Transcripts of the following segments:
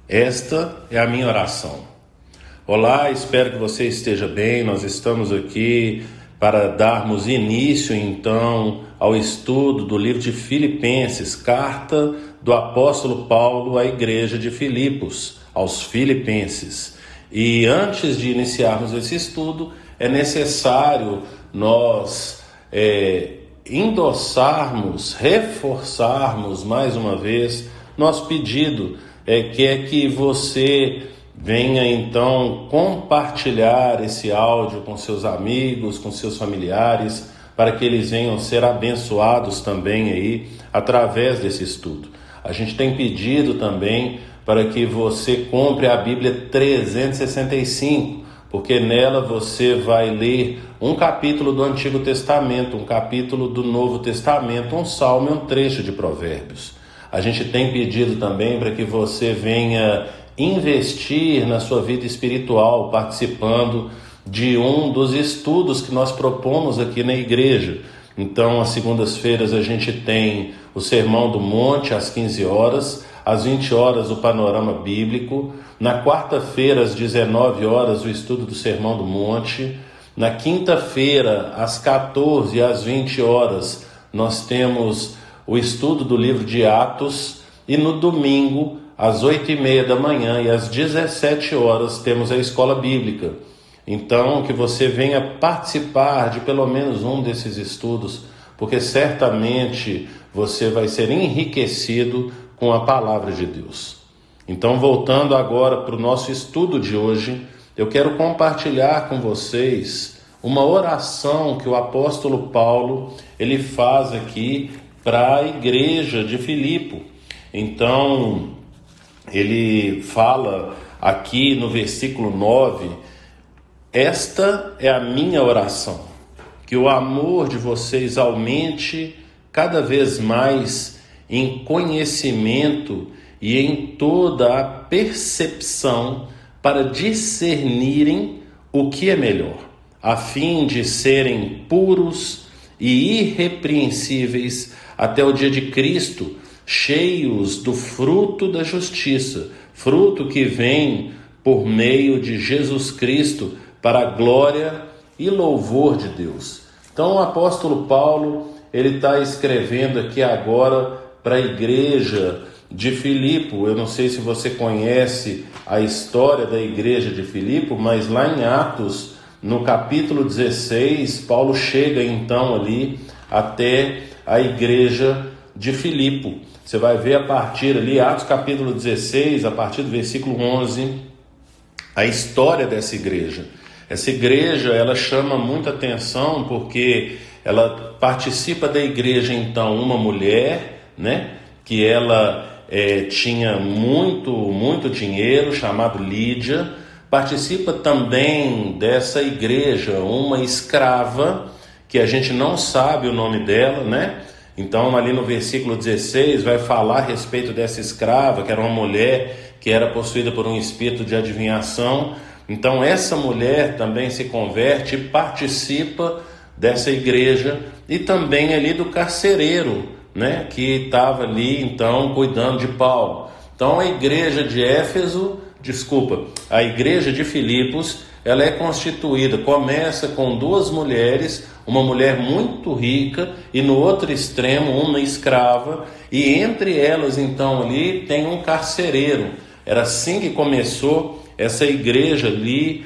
Esta é a minha oração. Olá, espero que você esteja bem. Nós estamos aqui para darmos início, então, ao estudo do livro de Filipenses, carta do apóstolo Paulo à igreja de Filipos, aos Filipenses. E antes de iniciarmos esse estudo, é necessário nós endossarmos, reforçarmos mais uma vez nosso pedido, que você venha então compartilhar esse áudio com seus amigos, com seus familiares, para que eles venham ser abençoados também aí através desse estudo. A gente tem pedido também para que você compre a Bíblia 365, porque nela você vai ler um capítulo do Antigo Testamento, um capítulo do Novo Testamento, um salmo e um trecho de Provérbios. A gente tem pedido também para que você venha investir na sua vida espiritual, participando de um dos estudos que nós propomos aqui na igreja. Então, às segundas-feiras a gente tem o Sermão do Monte às 15 horas, às 20 horas o Panorama Bíblico, na quarta-feira às 19 horas o estudo do Sermão do Monte, na quinta-feira às 14 e às 20 horas nós temos o estudo do livro de Atos, e no domingo, às 8h30 da manhã e às 17 horas, temos a escola bíblica. Então, que você venha participar de pelo menos um desses estudos, porque certamente você vai ser enriquecido com a palavra de Deus. Então, voltando agora para o nosso estudo de hoje, eu quero compartilhar com vocês uma oração que o apóstolo Paulo ele faz aqui para a igreja de Filipe. Então, ele fala aqui no versículo 9, esta é a minha oração, que o amor de vocês aumente cada vez mais em conhecimento e em toda a percepção para discernirem o que é melhor, a fim de serem puros e irrepreensíveis até o dia de Cristo, cheios do fruto da justiça, fruto que vem por meio de Jesus Cristo para a glória e louvor de Deus. Então o apóstolo Paulo, ele está escrevendo aqui agora para a igreja de Filipe. Eu não sei se você conhece a história da igreja de Filipe, mas lá em Atos, no capítulo 16, Paulo chega então ali até a igreja de Filipe. Você vai ver a partir ali, Atos capítulo 16, a partir do versículo 11, a história dessa igreja. Essa igreja, ela chama muita atenção porque ela participa da igreja, então, uma mulher, né, que ela tinha muito dinheiro, chamado Lídia. Participa também dessa igreja uma escrava, que a gente não sabe o nome dela, né? Então, ali no versículo 16, vai falar a respeito dessa escrava, que era uma mulher que era possuída por um espírito de adivinhação. Então, essa mulher também se converte e participa dessa igreja, e também ali do carcereiro, né? Que estava ali, então, cuidando de Paulo. Então, a igreja de Filipos, ela é constituída, começa com duas mulheres, uma mulher muito rica e no outro extremo uma escrava, e entre elas então ali tem um carcereiro. Era assim que começou essa igreja ali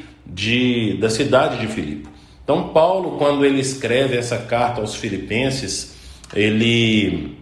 da cidade de Filipe. Então Paulo, quando ele escreve essa carta aos Filipenses, ele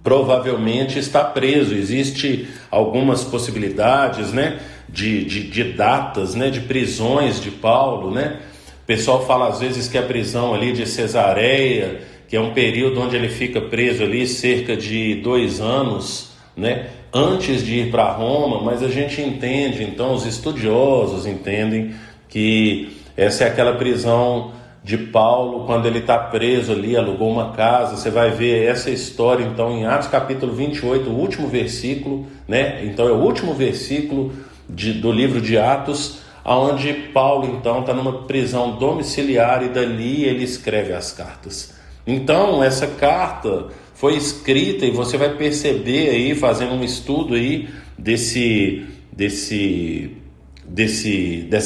provavelmente está preso. Existe algumas possibilidades, né, de datas, né, de prisões de Paulo, né? O pessoal fala às vezes que a prisão ali de Cesareia, que é um período onde ele fica preso ali cerca de 2 anos, né, antes de ir para Roma, mas a gente entende, então os estudiosos entendem que essa é aquela prisão de Paulo, quando ele está preso ali, alugou uma casa. Você vai ver essa história então em Atos capítulo 28, o último versículo, né? Então é o último versículo do livro de Atos, onde Paulo então está numa prisão domiciliar e dali ele escreve as cartas. Então essa carta foi escrita, e você vai perceber aí, fazendo um estudo aí dessa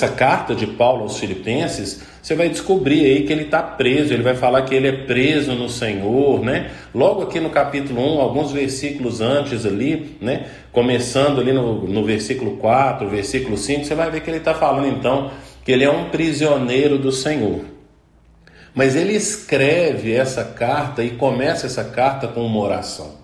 carta de Paulo aos Filipenses, você vai descobrir aí que ele está preso. Ele vai falar que ele é preso no Senhor, né? Logo aqui no capítulo 1, alguns versículos antes ali, né? Começando ali no versículo 4, versículo 5, você vai ver que ele está falando então que ele é um prisioneiro do Senhor. Mas ele escreve essa carta e começa essa carta com uma oração.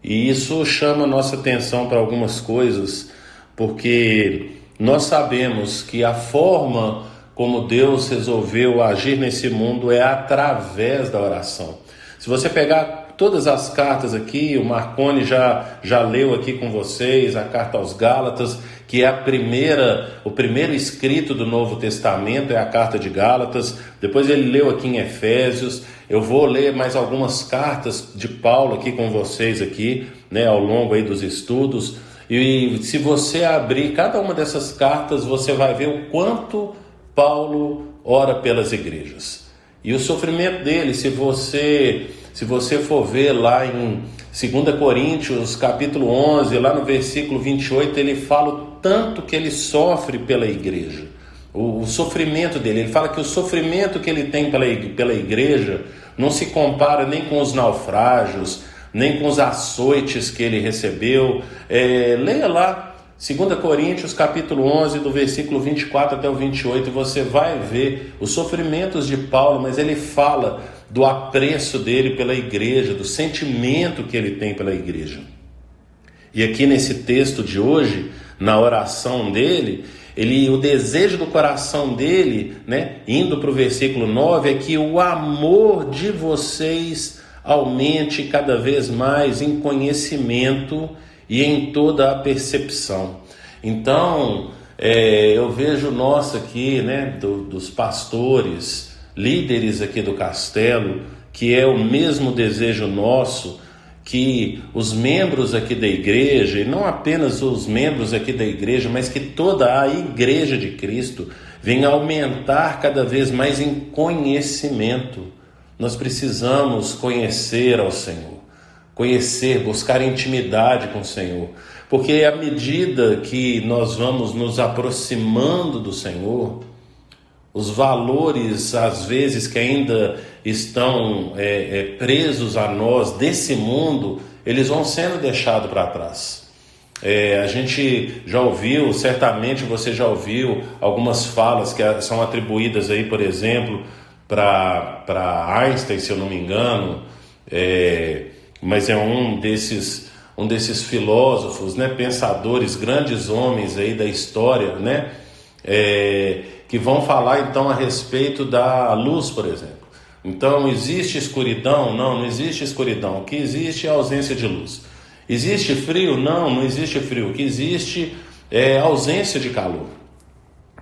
E isso chama a nossa atenção para algumas coisas, porque nós sabemos que a forma como Deus resolveu agir nesse mundo é através da oração. Se você pegar todas as cartas aqui, o Marconi já leu aqui com vocês a carta aos Gálatas, que é o primeiro escrito do Novo Testamento, é a carta de Gálatas. Depois ele leu aqui em Efésios. Eu vou ler mais algumas cartas de Paulo aqui com vocês aqui, né, ao longo aí dos estudos. E se você abrir cada uma dessas cartas, você vai ver o quanto Paulo ora pelas igrejas. E o sofrimento dele, se você for ver lá em 2 Coríntios, capítulo 11, lá no versículo 28, ele fala o tanto que ele sofre pela igreja. O sofrimento dele, ele fala que o sofrimento que ele tem pela igreja não se compara nem com os naufrágios, nem com os açoites que ele recebeu. Leia lá 2 Coríntios capítulo 11, do versículo 24 até o 28, e você vai ver os sofrimentos de Paulo, mas ele fala do apreço dele pela igreja, do sentimento que ele tem pela igreja. E aqui nesse texto de hoje, na oração dele, o desejo do coração dele, né, indo para o versículo 9, é que o amor de vocês aumente cada vez mais em conhecimento e em toda a percepção. Então, eu vejo nós aqui, né, dos pastores, líderes aqui do Castelo, que é o mesmo desejo nosso, que os membros aqui da igreja, e não apenas os membros aqui da igreja, mas que toda a igreja de Cristo venha aumentar cada vez mais em conhecimento. Nós precisamos conhecer ao Senhor, buscar intimidade com o Senhor, porque à medida que nós vamos nos aproximando do Senhor, os valores, às vezes, que ainda estão presos a nós desse mundo, eles vão sendo deixados para trás. A gente já ouviu, certamente você já ouviu algumas falas que são atribuídas aí, por exemplo, para Einstein, se eu não me engano, mas é um desses filósofos, né, pensadores, grandes homens aí da história, né, que vão falar então a respeito da luz, por exemplo. Então, existe escuridão? Não existe escuridão. O que existe é a ausência de luz. Existe frio? Não existe frio. O que existe é a ausência de calor.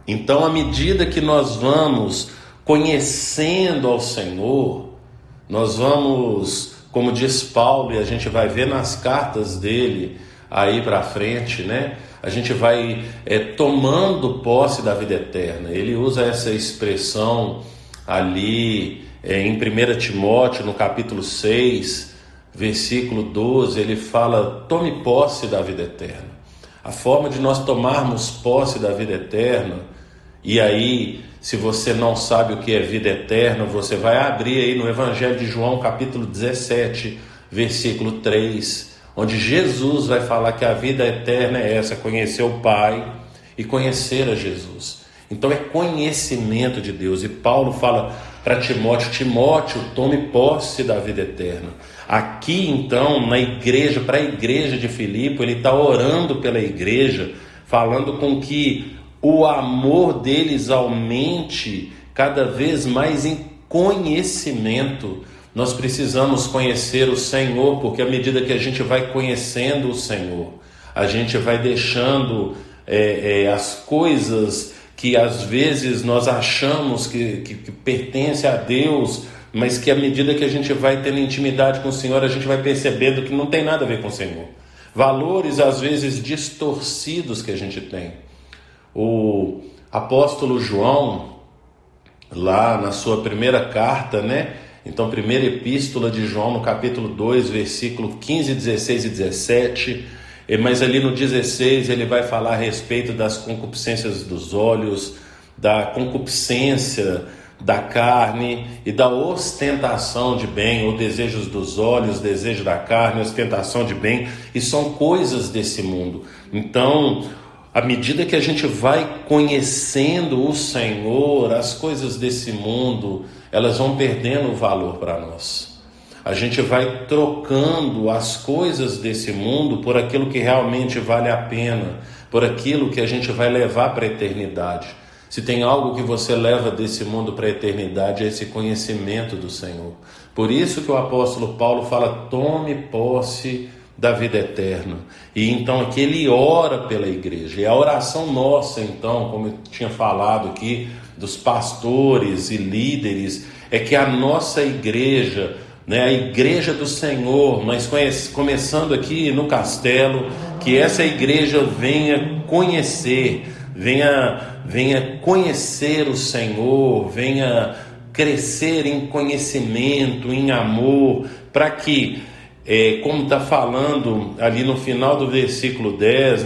Então, à medida que nós vamos conhecendo ao Senhor, nós vamos, como diz Paulo, e a gente vai ver nas cartas dele aí para frente, né? A gente vai tomando posse da vida eterna. Ele usa essa expressão ali em 1 Timóteo, no capítulo 6, versículo 12, ele fala: tome posse da vida eterna. A forma de nós tomarmos posse da vida eterna, e aí, se você não sabe o que é vida eterna, você vai abrir aí no Evangelho de João, capítulo 17, versículo 3, onde Jesus vai falar que a vida eterna é essa: conhecer o Pai e conhecer a Jesus. Então é conhecimento de Deus. E Paulo fala para Timóteo, tome posse da vida eterna. Aqui então, na igreja, para a igreja de Filipe, ele está orando pela igreja, falando com que o amor deles aumente cada vez mais em conhecimento. Nós precisamos conhecer o Senhor, porque à medida que a gente vai conhecendo o Senhor, a gente vai deixando as coisas que às vezes nós achamos que pertence a Deus, mas que à medida que a gente vai tendo intimidade com o Senhor, a gente vai percebendo que não tem nada a ver com o Senhor. Valores às vezes distorcidos que a gente tem. O apóstolo João, lá na sua primeira carta, né? Então, primeira epístola de João, no capítulo 2, versículo 15, 16 e 17, Mas ali no 16 ele vai falar a respeito das concupiscências dos olhos, da concupiscência da carne e da ostentação de bem, ou desejos dos olhos, desejo da carne, ostentação de bem, e são coisas desse mundo. Então, à medida que a gente vai conhecendo o Senhor, as coisas desse mundo, elas vão perdendo o valor para nós. A gente vai trocando as coisas desse mundo por aquilo que realmente vale a pena, por aquilo que a gente vai levar para a eternidade. Se tem algo que você leva desse mundo para a eternidade, é esse conhecimento do Senhor. Por isso que o apóstolo Paulo fala, tome posse da vida eterna. E então aqui ele ora pela igreja. E a oração nossa, então, como eu tinha falado aqui, dos pastores e líderes, é que a nossa igreja, a igreja do Senhor, nós começando aqui no Castelo, que essa igreja venha conhecer, venha conhecer o Senhor, venha crescer em conhecimento, em amor, para que, como está falando ali no final do versículo 10,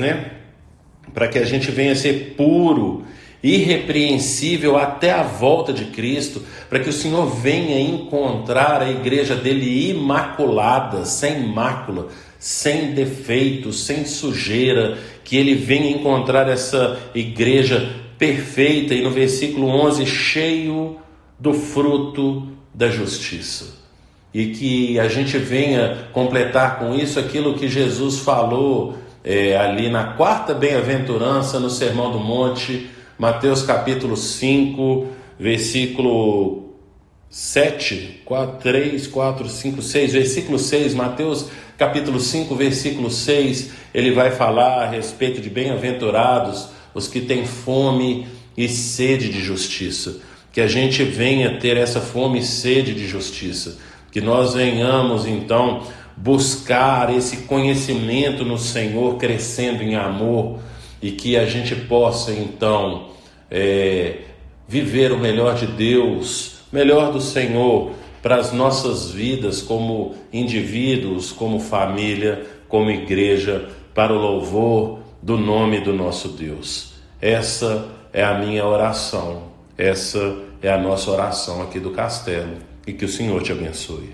para que a gente venha ser puro, irrepreensível até a volta de Cristo, para que o Senhor venha encontrar a igreja dele imaculada, sem mácula, sem defeito, sem sujeira, que ele venha encontrar essa igreja perfeita, e no versículo 11, cheio do fruto da justiça. E que a gente venha completar com isso aquilo que Jesus falou ali na quarta bem-aventurança, no Sermão do Monte, Mateus capítulo 5, versículo 7, 3, 4, 5, 6, versículo 6, Mateus capítulo 5, versículo 6, ele vai falar a respeito de bem-aventurados os que têm fome e sede de justiça. Que a gente venha ter essa fome e sede de justiça, que nós venhamos então buscar esse conhecimento no Senhor, crescendo em amor, e que a gente possa então viver o melhor de Deus, melhor do Senhor, para as nossas vidas como indivíduos, como família, como igreja, para o louvor do nome do nosso Deus. Essa é a minha oração, essa é a nossa oração aqui do Castelo, e que o Senhor te abençoe.